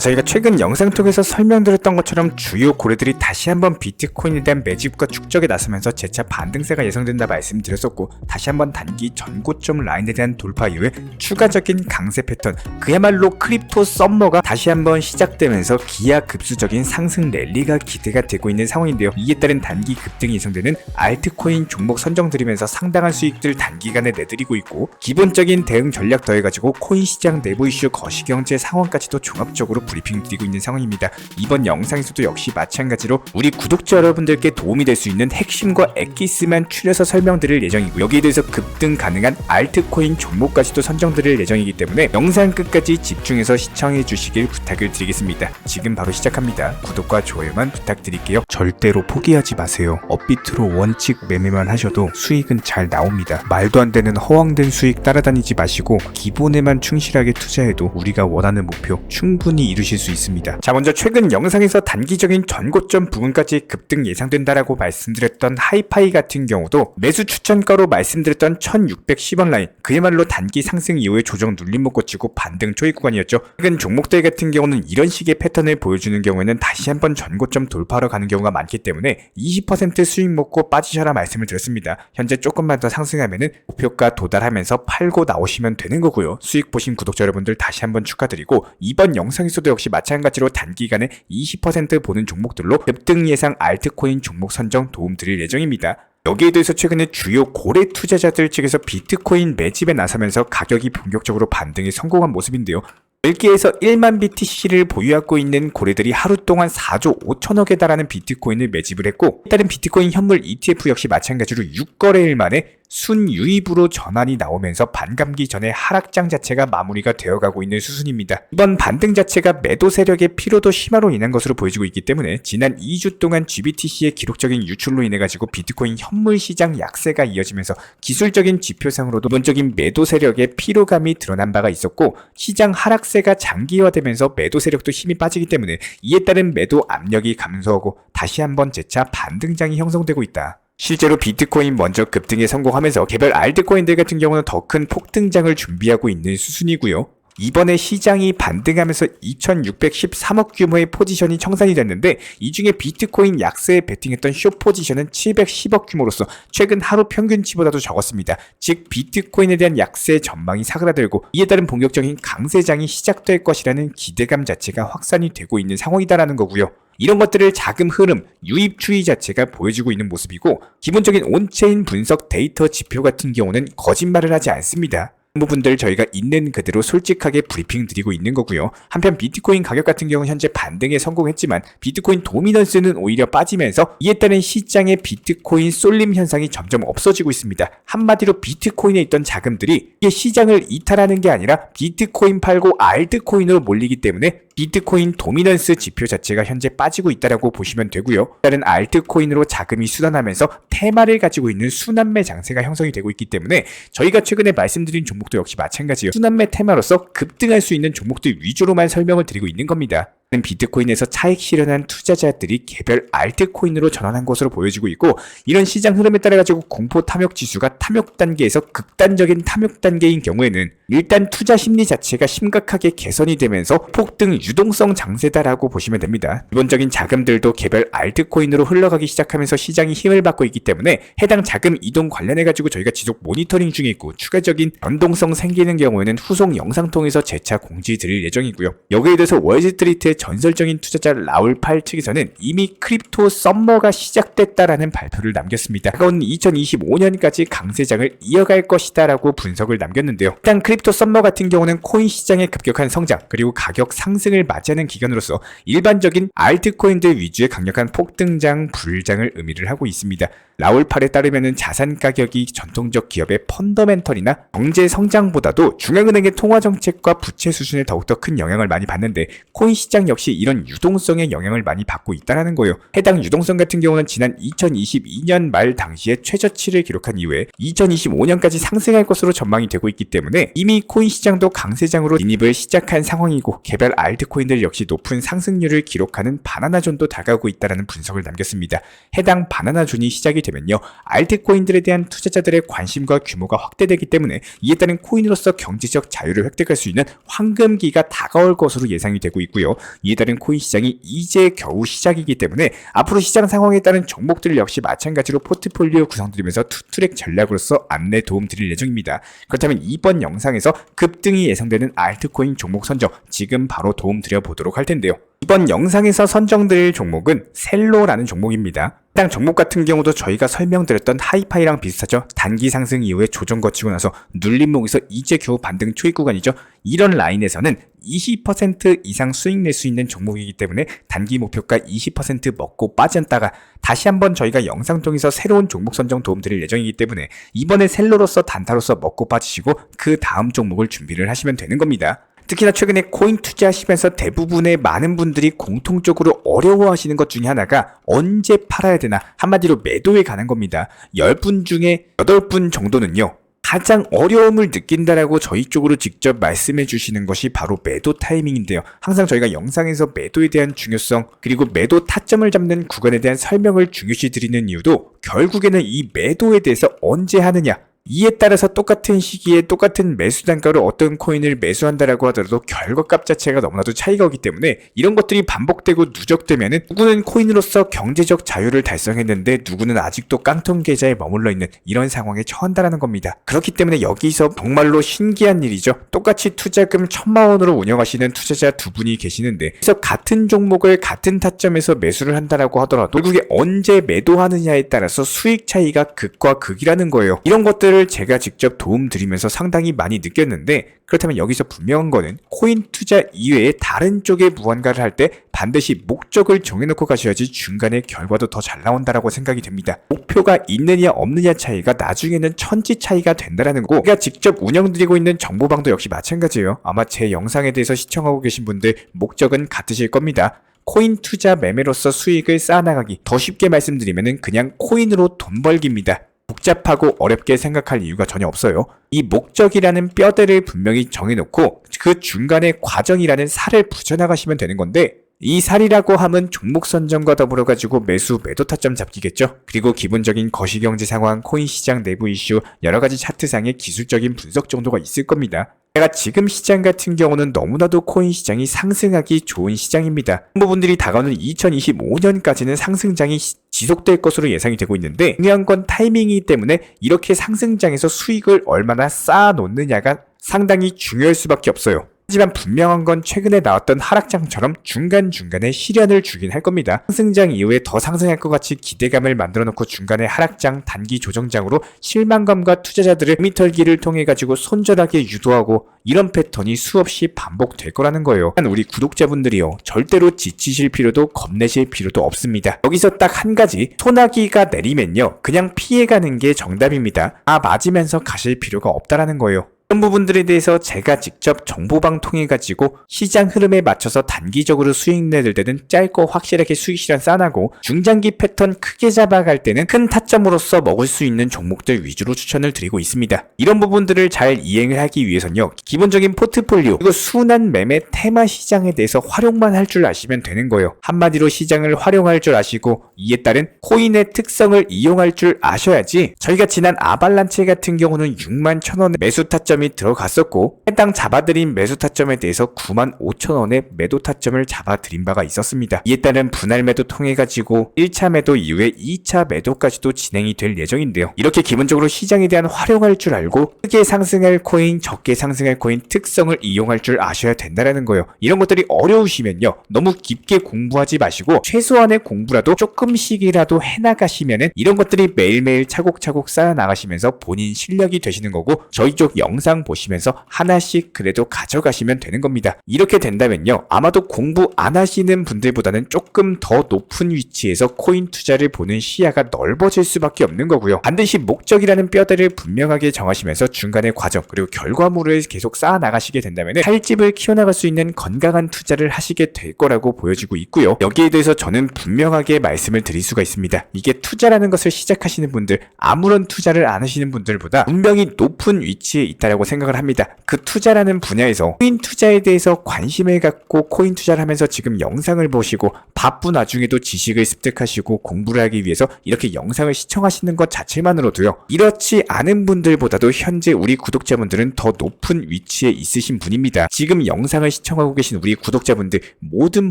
저희가 최근 영상 통해서 설명드렸던 것처럼 주요 고래들이 다시 한번 비트코인에 대한 매집과 축적에 나서면서 재차 반등세가 예상된다 말씀드렸었고, 다시 한번 단기 전고점 라인에 대한 돌파 이후에 추가적인 강세 패턴, 그야말로 크립토 썸머가 다시 한번 시작되면서 기하급수적인 상승 랠리가 기대가 되고 있는 상황인데요. 이에 따른 단기 급등이 예상되는 알트코인 종목 선정드리면서 상당한 수익들 단기간에 내드리고 있고, 기본적인 대응 전략 더해가지고 코인 시장 내부 이슈 거시경제 상황까지도 종합적으로 브리핑 드리고 있는 상황입니다. 이번 영상에서도 역시 마찬가지로 우리 구독자 여러분들께 도움이 될 수 있는 핵심과 엑기스만 추려서 설명드릴 예정이고, 여기에 대해서 급등 가능한 알트코인 종목까지도 선정드릴 예정이기 때문에 영상 끝까지 집중해서 시청해 주시길 부탁을 드리겠습니다. 지금 바로 시작합니다. 구독과 좋아요만 부탁드릴게요. 절대로 포기하지 마세요. 업비트로 원칙 매매만 하셔도 수익은 잘 나옵니다. 말도 안 되는 허황된 수익 따라다니지 마시고 기본에만 충실하게 투자해도 우리가 원하는 목표 충분히 이루실 수 있습니다. 자, 먼저 최근 영상에서 단기적인 전고점 부근까지 급등 예상된다라고 말씀드렸던 하이파이 같은 경우도 매수 추천가로 말씀드렸던 1610원 라인, 그야말로 단기 상승 이후에 조정 눌림 못 거치고 반등 초입 구간이었죠. 최근 종목들 같은 경우는 이런 식의 패턴을 보여주는 경우에는 다시 한번 전고점 돌파하러 가는 경우가 많기 때문에 20% 수익 먹고 빠지셔라 말씀을 드렸습니다. 현재 조금만 더 상승하면은 목표가 도달하면서 팔고 나오시면 되는 거고요. 수익 보신 구독자 여러분들 다시 한번 축하드리고, 이번 영상에서도 역시 마찬가지로 단기간에 20% 보는 종목들로 급등 예상 알트코인 종목 선정 도움 드릴 예정입니다. 여기에 대해서 최근에 주요 고래 투자자들 측에서 비트코인 매집에 나서면서 가격이 본격적으로 반등에 성공한 모습인데요. 10개에서 1만 BTC를 보유하고 있는 고래들이 하루 동안 4조 5천억에 달하는 비트코인을 매집을 했고, 다른 비트코인 현물 ETF 역시 마찬가지로 6거래일 만에 순유입으로 전환이 나오면서 반감기 전에 하락장 자체가 마무리가 되어가고 있는 수순입니다. 이번 반등 자체가 매도 세력의 피로도 심화로 인한 것으로 보여지고 있기 때문에 지난 2주 동안 GBTC의 기록적인 유출로 인해가지고 비트코인 현물 시장 약세가 이어지면서 기술적인 지표상으로도 기본적인 매도 세력의 피로감이 드러난 바가 있었고, 시장 하락세가 장기화되면서 매도 세력도 힘이 빠지기 때문에 이에 따른 매도 압력이 감소하고 다시 한번 재차 반등장이 형성되고 있다. 실제로 비트코인 먼저 급등에 성공하면서 개별 알트코인들 같은 경우는 더 큰 폭등장을 준비하고 있는 수순이고요. 이번에 시장이 반등하면서 2613억 규모의 포지션이 청산이 됐는데, 이 중에 비트코인 약세에 베팅했던 숏 포지션은 710억 규모로서 최근 하루 평균치보다도 적었습니다. 즉 비트코인에 대한 약세 전망이 사그라들고 이에 따른 본격적인 강세장이 시작될 것이라는 기대감 자체가 확산이 되고 있는 상황이다라는 거고요. 이런 것들을 자금 흐름, 유입 추이 자체가 보여주고 있는 모습이고, 기본적인 온체인 분석 데이터 지표 같은 경우는 거짓말을 하지 않습니다. 부분들 저희가 있는 그대로 솔직하게 브리핑 드리고 있는 거고요. 한편 비트코인 가격 같은 경우는 현재 반등에 성공했지만 비트코인 도미넌스는 오히려 빠지면서 이에 따른 시장의 비트코인 쏠림 현상이 점점 없어지고 있습니다. 한마디로 비트코인에 있던 자금들이 이게 시장을 이탈하는 게 아니라 비트코인 팔고 알트코인으로 몰리기 때문에 비트코인 도미넌스 지표 자체가 현재 빠지고 있다라고 보시면 되고요. 다른 알트코인으로 자금이 순환하면서 테마를 가지고 있는 순환매 장세가 형성이 되고 있기 때문에 저희가 최근에 말씀드린 종목도 역시 마찬가지예요. 순환매 테마로서 급등할 수 있는 종목들 위주로만 설명을 드리고 있는 겁니다. 비트코인에서 차익 실현한 투자자들이 개별 알트코인으로 전환한 것으로 보여지고 있고, 이런 시장 흐름에 따라 가지고 공포 탐욕 지수가 탐욕 단계에서 극단적인 탐욕 단계인 경우에는 일단 투자 심리 자체가 심각하게 개선이 되면서 폭등 유동성 장세다라고 보시면 됩니다. 기본적인 자금들도 개별 알트코인으로 흘러가기 시작하면서 시장이 힘을 받고 있기 때문에 해당 자금 이동 관련해 가지고 저희가 지속 모니터링 중에 있고, 추가적인 변동성 생기는 경우에는 후속 영상 통해서 재차 공지 드릴 예정이고요. 여기에 대해서 월스트리트의 전설적인 투자자 라울팔 측에서는 이미 크립토 썸머가 시작됐다라는 발표를 남겼습니다. 다가오는 2025년까지 강세장을 이어갈 것이다 라고 분석을 남겼는데요. 일단 크립토 썸머 같은 경우는 코인 시장의 급격한 성장 그리고 가격 상승을 맞이하는 기간으로서 일반적인 알트코인들 위주의 강력한 폭등장, 불장을 의미를 하고 있습니다. 라울팔에 따르면 자산 가격이 전통적 기업의 펀더멘털이나 경제 성장보다도 중앙은행의 통화 정책과 부채 수준에 더욱더 큰 영향을 많이 받는데, 코인 시장 역시 이런 유동성의 영향을 많이 받고 있다는 거예요. 해당 유동성 같은 경우는 지난 2022년 말 당시에 최저치를 기록한 이후에 2025년까지 상승할 것으로 전망이 되고 있기 때문에 이미 코인 시장도 강세장으로 진입을 시작한 상황이고 개별 알트코인들 역시 높은 상승률을 기록하는 바나나존도 다가오고 있다는 분석을 남겼습니다. 해당 바나나존이 시작이 되면요, 알트코인들에 대한 투자자들의 관심과 규모가 확대되기 때문에 이에 따른 코인으로서 경제적 자유를 획득할 수 있는 황금기가 다가올 것으로 예상이 되고 있고요. 이에 따른 코인 시장이 이제 겨우 시작이기 때문에 앞으로 시장 상황에 따른 종목들 역시 마찬가지로 포트폴리오 구성드리면서 투트랙 전략으로서 안내 도움 드릴 예정입니다. 그렇다면 이번 영상에서 급등이 예상되는 알트코인 종목 선정 지금 바로 도움 드려보도록 할 텐데요. 이번 영상에서 선정드릴 종목은 셀로라는 종목입니다. 해당 종목 같은 경우도 저희가 설명드렸던 하이파이랑 비슷하죠. 단기 상승 이후에 조정 거치고 나서 눌림목에서 이제 겨우 반등 초입 구간이죠. 이런 라인에서는 20% 이상 수익 낼 수 있는 종목이기 때문에 단기 목표가 20% 먹고 빠졌다가 다시 한번 저희가 영상 통해서 새로운 종목 선정 도움 드릴 예정이기 때문에 이번에 셀로로서 단타로서 먹고 빠지시고 그 다음 종목을 준비를 하시면 되는 겁니다. 특히나 최근에 코인 투자하시면서 대부분의 많은 분들이 공통적으로 어려워하시는 것 중에 하나가 언제 팔아야 되나, 한마디로 매도에 관한 겁니다. 10분 중에 8분 정도는요, 가장 어려움을 느낀다라고 저희 쪽으로 직접 말씀해 주시는 것이 바로 매도 타이밍인데요. 항상 저희가 영상에서 매도에 대한 중요성 그리고 매도 타점을 잡는 구간에 대한 설명을 중요시 드리는 이유도 결국에는 이 매도에 대해서 언제 하느냐, 이에 따라서 똑같은 시기에 똑같은 매수 단가로 어떤 코인을 매수한다라고 하더라도 결과값 자체가 너무나도 차이가 오기 때문에 이런 것들이 반복되고 누적되면은 누구는 코인으로서 경제적 자유를 달성했는데 누구는 아직도 깡통 계좌에 머물러 있는 이런 상황에 처한다라는 겁니다. 그렇기 때문에 여기서 정말로 신기한 일이죠. 똑같이 투자금 1,000만 원으로 운영하시는 투자자 두 분이 계시는데 그래서 같은 종목을 같은 타점에서 매수를 한다라고 하더라도 결국에 언제 매도하느냐에 따라서 수익 차이가 극과 극이라는 거예요. 이런 것들을 제가 직접 도움 드리면서 상당히 많이 느꼈는데, 그렇다면 여기서 분명한 거는 코인 투자 이외에 다른 쪽에 무언가를 할 때 반드시 목적을 정해놓고 가셔야지 중간에 결과도 더 잘 나온다라고 생각이 됩니다. 목표가 있느냐 없느냐 차이가 나중에는 천지 차이가 된다라는 거. 제가 직접 운영드리고 있는 정보방도 역시 마찬가지예요. 아마 제 영상에 대해서 시청하고 계신 분들 목적은 같으실 겁니다. 코인 투자 매매로서 수익을 쌓아나가기, 더 쉽게 말씀드리면 그냥 코인으로 돈 벌기입니다. 복잡하고 어렵게 생각할 이유가 전혀 없어요. 이 목적이라는 뼈대를 분명히 정해놓고 그 중간에 과정이라는 살을 붙여나가시면 되는 건데, 이 살이라고 하면 종목 선정과 더불어 가지고 매수 매도 타점 잡기겠죠. 그리고 기본적인 거시경제 상황, 코인 시장 내부 이슈, 여러가지 차트상의 기술적인 분석 정도가 있을 겁니다. 제가 지금 시장 같은 경우는 너무나도 코인 시장이 상승하기 좋은 시장입니다. 홍보분들이 다가오는 2025년까지는 상승장이 지속될 것으로 예상이 되고 있는데, 중요한 건 타이밍이기 때문에 이렇게 상승장에서 수익을 얼마나 쌓아 놓느냐가 상당히 중요할 수밖에 없어요. 하지만 분명한 건 최근에 나왔던 하락장처럼 중간중간에 시련을 주긴 할 겁니다. 상승장 이후에 더 상승할 것 같이 기대감을 만들어 놓고 중간에 하락장, 단기 조정장으로 실망감과 투자자들을 미털기를 통해 가지고 손절하게 유도하고 이런 패턴이 수없이 반복될 거라는 거예요. 우리 구독자분들이요, 절대로 지치실 필요도 겁내실 필요도 없습니다. 여기서 딱 한 가지, 소나기가 내리면요 그냥 피해가는 게 정답입니다. 맞으면서 가실 필요가 없다라는 거예요. 이런 부분들에 대해서 제가 직접 정보방 통해 가지고 시장 흐름에 맞춰서 단기적으로 수익 내들 때는 짧고 확실하게 수익 실현 쌓아나고, 중장기 패턴 크게 잡아갈 때는 큰 타점으로서 먹을 수 있는 종목들 위주로 추천을 드리고 있습니다. 이런 부분들을 잘 이행을 하기 위해서는요, 기본적인 포트폴리오 그리고 순환 매매 테마 시장에 대해서 활용만 할 줄 아시면 되는 거예요. 한마디로 시장을 활용할 줄 아시고 이에 따른 코인의 특성을 이용할 줄 아셔야지. 저희가 지난 아발란체 같은 경우는 61,000원의 매수 타점 들어갔었고, 해당 잡아드린 매수 타점에 대해서 95,000원의 매도 타점을 잡아드린 바가 있었습니다. 이에 따른 분할 매도 통해 가지고 1차 매도 이후에 2차 매도까지도 진행이 될 예정인데요. 이렇게 기본적으로 시장에 대한 활용할 줄 알고 크게 상승할 코인, 적게 상승할 코인 특성을 이용할 줄 아셔야 된다는 거예요. 이런 것들이 어려우시면요, 너무 깊게 공부하지 마시고 최소한의 공부라도 조금씩이라도 해나가시면은 이런 것들이 매일매일 차곡차곡 쌓여 나가시면서 본인 실력이 되시는 거고, 저희 쪽 영상 영상 보시면서 하나씩 그래도 가져가시면 되는 겁니다. 이렇게 된다면요, 아마도 공부 안 하시는 분들보다는 조금 더 높은 위치에서 코인 투자를 보는 시야가 넓어질 수밖에 없는 거고요. 반드시 목적이라는 뼈대를 분명하게 정하시면서 중간의 과정 그리고 결과물을 계속 쌓아 나가시게 된다면 칼집을 키워나갈 수 있는 건강한 투자를 하시게 될 거라고 보여지고 있고요. 여기에 대해서 저는 분명하게 말씀을 드릴 수가 있습니다. 이게 투자라는 것을 시작하시는 분들, 아무런 투자를 안 하시는 분들보다 분명히 높은 위치에 있다고 생각을 합니다. 그 투자라는 분야에서 코인 투자에 대해서 관심을 갖고 코인 투자를 하면서 지금 영상을 보시고 바쁜 와중에도 지식을 습득하시고 공부를 하기 위해서 이렇게 영상을 시청하시는 것 자체만으로도요, 이렇지 않은 분들보다도 현재 우리 구독자분들은 더 높은 위치에 있으신 분입니다. 지금 영상을 시청하고 계신 우리 구독자분들 모든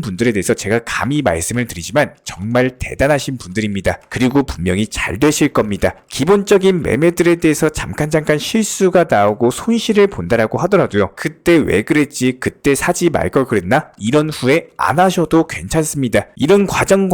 분들에 대해서 제가 감히 말씀을 드리지만 정말 대단하신 분들입니다. 그리고 분명히 잘 되실 겁니다. 기본적인 매매들에 대해서 잠깐 실수가 나오고 손실을 본다라고 하더라도요, 그때 왜 그랬지, 그때 사지 말 걸 그랬나, 이런 후에 안 하셔도 괜찮습니다. 이런 과정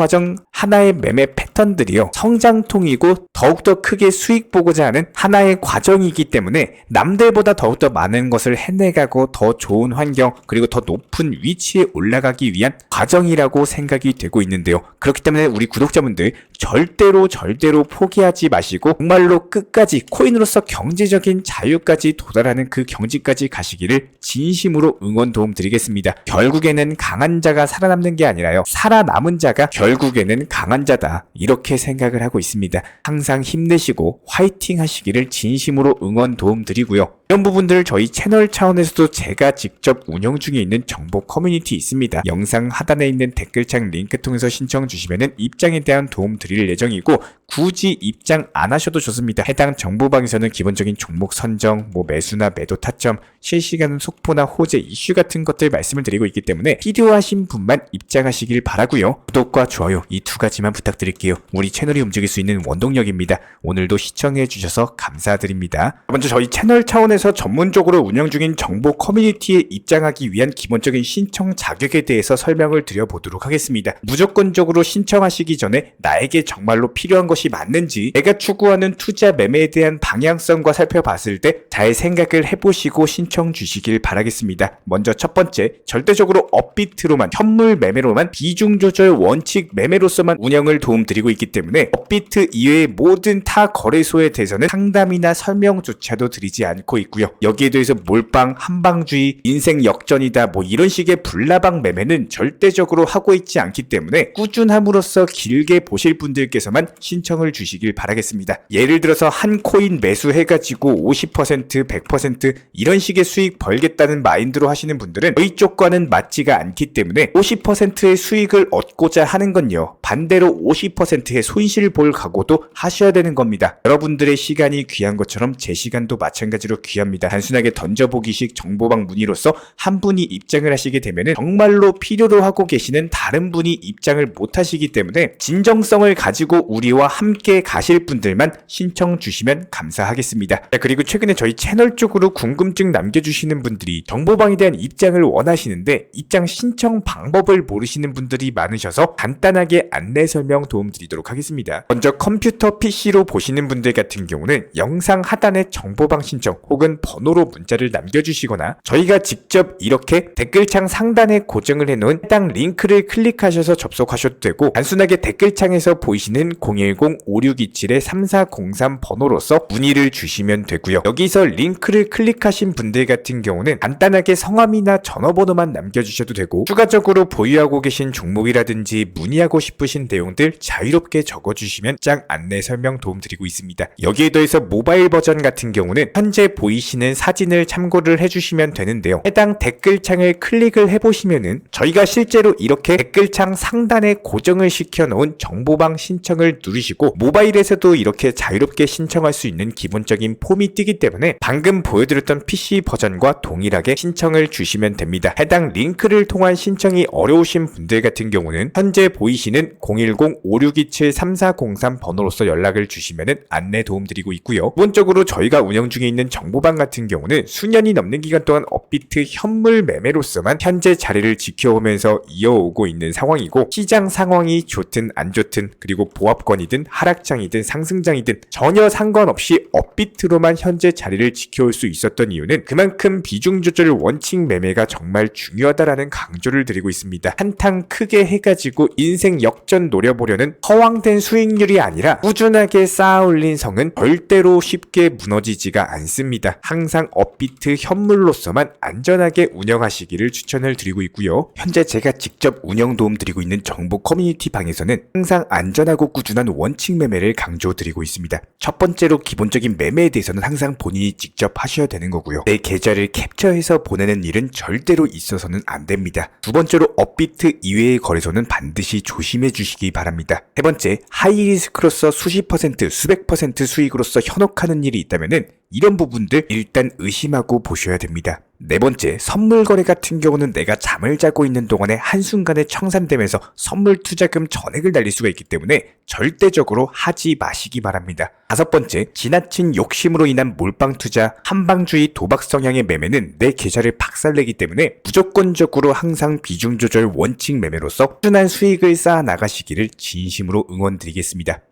하나의 매매 패턴들이요, 성장통이고 더욱더 크게 수익 보고자 하는 하나의 과정이기 때문에 남들보다 더욱더 많은 것을 해내가고 더 좋은 환경 그리고 더 높은 위치에 올라가기 위한 과정이라고 생각이 되고 있는데요. 그렇기 때문에 우리 구독자분들 절대로 포기하지 마시고 정말로 끝까지 코인으로서 경제적인 자유까지 도달하는 그 경지까지 가시기를 진심으로 응원 도움 드리겠습니다. 결국에는 강한 자가 살아남는 게 아니라요, 살아남은 자가 결국에는 강한 자다, 이렇게 생각을 하고 있습니다. 항상 힘내시고 화이팅 하시기를 진심으로 응원 도움 드리고요. 이런 부분들 저희 채널 차원에서도 제가 직접 운영 중에 있는 정보 커뮤니티 있습니다. 영상 하단에 있는 댓글창 링크 통해서 신청 주시면은 입장에 대한 도움 드릴 예정이고, 굳이 입장 안 하셔도 좋습니다. 해당 정보방에서는 기본적인 종목 선정, 매수나 매도 타점, 실시간 속보나 호재 이슈 같은 것들 말씀을 드리고 있기 때문에 필요하신 분만 입장하시길 바라고요. 구독과 좋아요 이 두 가지만 부탁드릴게요. 우리 채널이 움직일 수 있는 원동력입니다. 오늘도 시청해 주셔서 감사드립니다. 먼저 저희 채널 차원에서 전문적으로 운영 중인 정보 커뮤니티에 입장하기 위한 기본적인 신청 자격에 대해서 설명을 드려보도록 하겠습니다. 무조건적으로 신청하시기 전에 나에게 정말로 필요한 것이 맞는지, 내가 추구하는 투자 매매에 대한 방향성과 살펴봤을 때 잘 생각을 해보시고 신청 주시길 바라겠습니다. 먼저 첫 번째, 절대적으로 업비트로만, 현물 매매로만, 비중 조절 원칙 매매로서만 운영을 도움드리고 있기 때문에 업비트 이외의 모든 타 거래소에 대해서는 상담이나 설명조차도 드리지 않고 있고요. 여기에 대해서 몰빵, 한방주의, 인생 역전이다 이런 식의 불나방 매매는 절대적으로 하고 있지 않기 때문에 꾸준함으로써 길게 보실 분들께서만 신청을 주시길 바라겠습니다. 예를 들어서 한 코인 매수해가지고 50%, 100% 이런 식의 수익 벌겠다는 마인드로 하시는 분들은 저희 쪽과는 맞지가 않기 때문에 50%의 수익을 얻고자 하는 건요, 반대로 50%의 손실을 볼 각오도 하셔야 되는 겁니다. 여러분들의 시간이 귀한 것처럼 제 시간도 마찬가지로 귀합니다. 단순하게 던져보기식 정보방 문의로서 한 분이 입장을 하시게 되면 정말로 필요로 하고 계시는 다른 분이 입장을 못 하시기 때문에 진정성을 가지고 우리와 함께 가실 분들만 신청 주시면 감사하겠습니다. 그리고 최근에 저희 채널 쪽으로 궁금증 남겨주시는 분들이 정보방에 대한 입장을 원하시는데 입장 신청 방법을 모르시는 분들이 많으셔서 간단하게 안내 설명 도움드리도록 하겠습니다. 먼저 컴퓨터 PC로 보시는 분들 같은 경우는 영상 하단에 정보방 신청 혹은 번호로 문자를 남겨주시거나 저희가 직접 이렇게 댓글창 상단에 고정을 해놓은 해당 링크를 클릭하셔서 접속하셔도 되고, 단순하게 댓글창에서 보이시는 010-5627-3403 번호로서 문의를 주시면 되고요. 여기서 링크를 클릭하신 분들 같은 경우는 간단하게 성함이나 전화번호만 남겨주셔도 되고, 추가적으로 보유하고 계신 종목이라든지 문의하고 싶으신 내용들 자유롭게 적어주시면 짱 안내 설명 도움드리고 있습니다. 여기에 더해서 모바일 버전 같은 경우는 현재 보이시는 사진을 참고를 해주시면 되는데요. 해당 댓글창을 클릭을 해보시면은 저희가 실제로 이렇게 댓글창 상단에 고정을 시켜놓은 정보방 신청을 누르시고 모바일에서도 이렇게 자유롭게 신청할 수 있는 기본적인 폼이 뜨기 때문에 방금 보여드렸던 PC 버전과 동일하게 신청을 주시면 됩니다. 해당 링크를 통한 신청이 어려우신 분들 같은 경우는 현재 보이시는 010-5627-3403 번호로서 연락을 주시면 안내 도움드리고 있고요. 기본적으로 저희가 운영 중에 있는 정보방 같은 경우는 수년이 넘는 기간 동안 업비트 현물 매매로서만 현재 자리를 지켜오면서 이어오고 있는 상황이고, 시장 상황이 좋든 안 좋든 그리고 보합권이든 하락장이든 상승장이든 전혀 상관없이 업비트로만 현재 자리를 지켜 지켜올 수 있었던 이유는 그만큼 비중 조절 원칙 매매가 정말 중요하다라는 강조를 드리고 있습니다. 한탕 크게 해가지고 인생 역전 노려보려는 허황된 수익률이 아니라 꾸준하게 쌓아 올린 성은 절대로 쉽게 무너지지가 않습니다. 항상 업비트 현물로서만 안전하게 운영하시기를 추천을 드리고 있고요. 현재 제가 직접 운영 도움 드리고 있는 정보 커뮤니티 방에서는 항상 안전하고 꾸준한 원칙 매매를 강조드리고 있습니다. 첫 번째로 기본적인 매매에 대해서는 항상 본인이 직접 하셔야 되는 거고요. 내 계좌를 캡처해서 보내는 일은 절대로 있어서는 안 됩니다. 두 번째로 업비트 이외의 거래소는 반드시 조심해 주시기 바랍니다. 세 번째, 하이리스크로서 수십 퍼센트, 수백 퍼센트 수익으로서 현혹하는 일이 있다면은 이런 부분들 일단 의심하고 보셔야 됩니다. 네 번째, 선물 거래 같은 경우는 내가 잠을 자고 있는 동안에 한순간에 청산되면서 선물 투자금 전액을 날릴 수가 있기 때문에 절대적으로 하지 마시기 바랍니다. 다섯 번째, 지나친 욕심으로 인한 몰빵 투자, 한방주의 도박 성향의 매매는 내 계좌를 박살내기 때문에 무조건적으로 항상 비중 조절 원칙 매매로서 꾸준한 수익을 쌓아 나가시기를 진심으로 응원드리겠습니다.